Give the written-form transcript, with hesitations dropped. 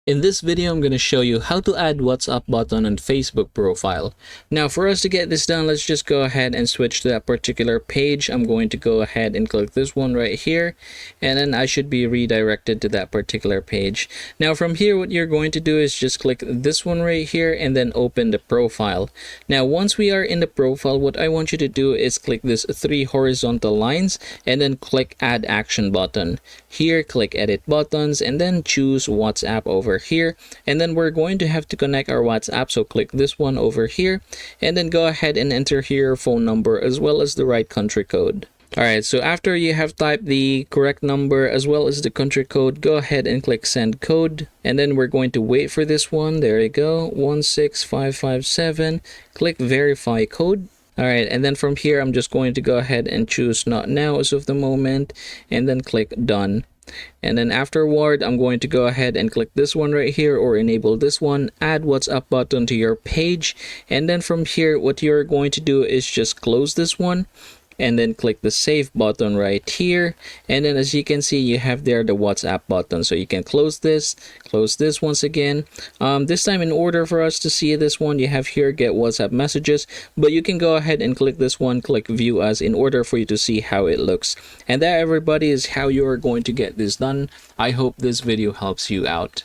In this video, I'm going to show you how to add WhatsApp button on Facebook profile. Now, for us to get this done, let's just go ahead and switch to that particular page. I'm going to go ahead and click this one right here, and then I should be redirected to that particular page. Now, from here, what you're going to do is just click this one right here and then open the profile. Now, once we are in the profile, what I want you to do is click this 3 horizontal lines and then click Add Action button. Here, click Edit Buttons and then choose WhatsApp over here, and then we're going to have to connect our WhatsApp, so click this one over here and then go ahead and enter here your phone number as well as the right country code. Alright, so after you have typed the correct number as well as the country code, go ahead and click send code, and then we're going to wait for this one. There you go, 16557. Click verify code. Alright, and then from here I'm just going to go ahead and choose not now as of the moment and then click done. And then afterward, I'm going to go ahead and click this one right here or enable this one, add WhatsApp button to your page. And then from here, what you're going to do is just close this one and then click the save button right here. And then as you can see, you have there the WhatsApp button. So you can close this once again. This time, in order for us to see this one, you have here get WhatsApp messages, but you can go ahead and click this one, click view as, in order for you to see how it looks. And that, everybody, is how you are going to get this done. I hope this video helps you out.